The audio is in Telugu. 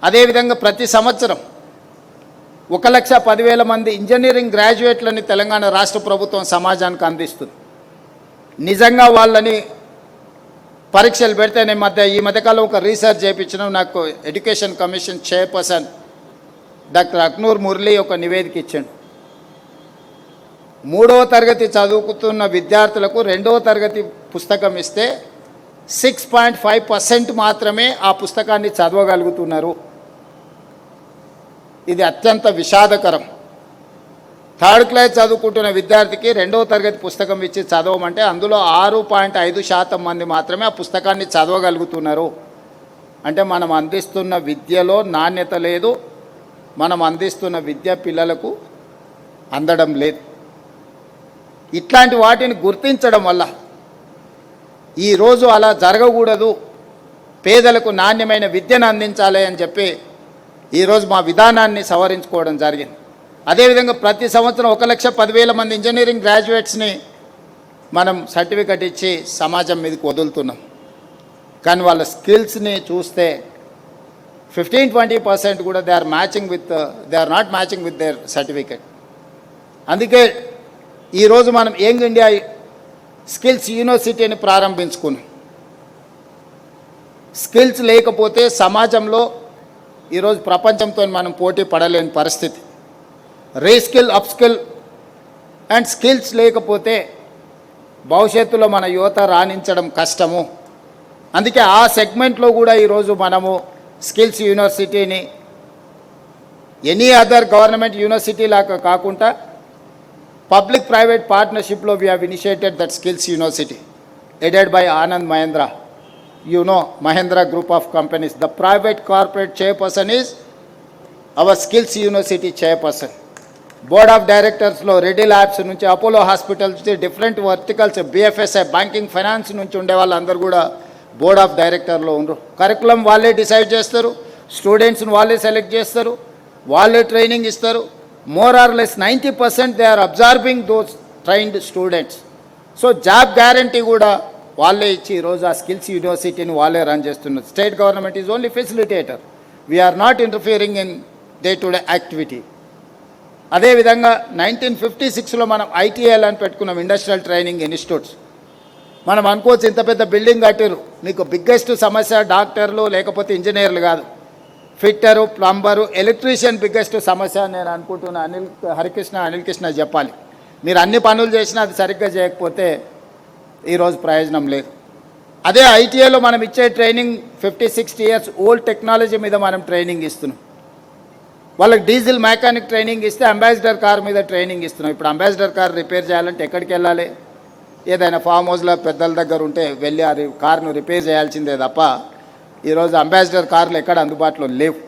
అదేవిధంగా ప్రతి సంవత్సరం 1,10,000 మంది ఇంజనీరింగ్ గ్రాడ్యుయేట్లని తెలంగాణ రాష్ట్ర ప్రభుత్వం సమాజానికి అందిస్తుంది. నిజంగా వాళ్ళని పరీక్షలు పెడితే ఈ మధ్యకాలం ఒక రీసెర్చ్ చేయించడం, నాకు education commission chairperson doctor Akhnoor Murali ఒక నివేదిక ఇచ్చాడు. 3వ తరగతి చదువుకుతున్న విద్యార్థులకు 2వ తరగతి పుస్తకం ఇస్తే 6.5% మాత్రమే ఆ పుస్తకాన్ని చదవగలుగుతున్నారు. ఇది అత్యంత విషాదకరం. 3rd క్లాస్ చదువుకుంటున్న విద్యార్థికి 2వ తరగతి పుస్తకం ఇచ్చి చదవమంటే అందులో 6.5% మంది మాత్రమే ఆ పుస్తకాన్ని చదవగలుగుతున్నారు. అంటే మనం అందిస్తున్న విద్యలో నాణ్యత లేదు, మనం అందిస్తున్న విద్య పిల్లలకు అందడం లేదు. ఇట్లాంటి వాటిని గుర్తించడం వల్ల ఈరోజు అలా జరగకూడదు, పేదలకు నాణ్యమైన విద్యను అందించాలి అని చెప్పి ఈరోజు మా విధానాన్ని సవరించుకోవడం జరిగింది. అదేవిధంగా ప్రతి సంవత్సరం 1,10,000 మంది ఇంజనీరింగ్ గ్రాడ్యుయేట్స్ని మనం సర్టిఫికెట్ ఇచ్చి సమాజం మీదకి వదులుతున్నాం. కానీ వాళ్ళ స్కిల్స్ని చూస్తే 15-20% కూడా they are not matching with their certificate. అందుకే ఈరోజు మనం యంగ్ ఇండియా స్కిల్స్ యూనివర్సిటీని ప్రారంభించుకున్నాం. స్కిల్స్ లేకపోతే సమాజంలో ఈరోజు ప్రపంచంతో మనం పోటీ పడలేని పరిస్థితి. రీస్కిల్, అప్స్కిల్ అండ్ స్కిల్స్ లేకపోతే భవిష్యత్తులో మన యువత రాణించడం కష్టము. అందుకే ఆ సెగ్మెంట్లో కూడా ఈరోజు మనము స్కిల్స్ యూనివర్సిటీని ఎనీ అదర్ గవర్నమెంట్ యూనివర్సిటీ లాగా కాకుండా పబ్లిక్ ప్రైవేట్ పార్ట్నర్షిప్లో we have initiated that skills university aided by Anand Mahindra. You know, Mahindra Group of Companies. The private corporate chairperson is our Skills University chairperson. Board of Directors lo Reddy Labs nunchi, Apollo Hospitals nunchi, different verticals, BFSI, banking, finance nunchi unde vallandaru kuda board of director lo undru. Curriculum valle decide chestaru, students nu valle select chestaru, valle training istaru. More or less 90% they are absorbing those trained students. So job guarantee kuda వాళ్ళే ఇచ్చి ఈరోజు ఆ స్కిల్స్ యూనివర్సిటీని వాళ్ళే రన్ చేస్తున్నారు. State government is only facilitator. We're not interfering in day to day activity. అదేవిధంగా 1956లో మనం ఐటీఎల్ అని పెట్టుకున్నాం, ఇండస్ట్రియల్ ట్రైనింగ్ ఇన్స్టిట్యూట్స్. మనం అనుకోవచ్చు ఇంత పెద్ద బిల్డింగ్ కట్టారు, మీకు బిగ్గెస్ట్ సమస్య డాక్టర్లు లేకపోతే ఇంజనీర్లు కాదు, ఫిట్టరు, ప్లంబరు, ఎలక్ట్రీషియన్ బిగ్గెస్ట్ సమస్య నేను అనుకుంటున్నా. అనిల్ కృష్ణ చెప్పాలి. మీరు అన్ని పనులు చేసినా అది సరిగ్గా చేయకపోతే ఈరోజు ప్రయోజనం లేదు. అదే ఐటీఐలో మనం ఇచ్చే ట్రైనింగ్ 50-60 ఇయర్స్ ఓల్డ్ టెక్నాలజీ మీద మనం ట్రైనింగ్ ఇస్తున్నాం. వాళ్ళకి డీజిల్ మెకానిక్ ట్రైనింగ్ ఇస్తే అంబాసిడర్ కార్ మీద ట్రైనింగ్ ఇస్తున్నాం. ఇప్పుడు అంబాసిడర్ కార్ రిపేర్ చేయాలంటే ఎక్కడికి వెళ్ళాలి? ఏదైనా ఫామ్ హౌస్లో పెద్దల దగ్గర ఉంటే వెళ్ళి ఆ కార్ను రిపేర్ చేయాల్సిందే తప్ప ఈరోజు అంబాసిడర్ కార్లు ఎక్కడ అందుబాటులో లేవు.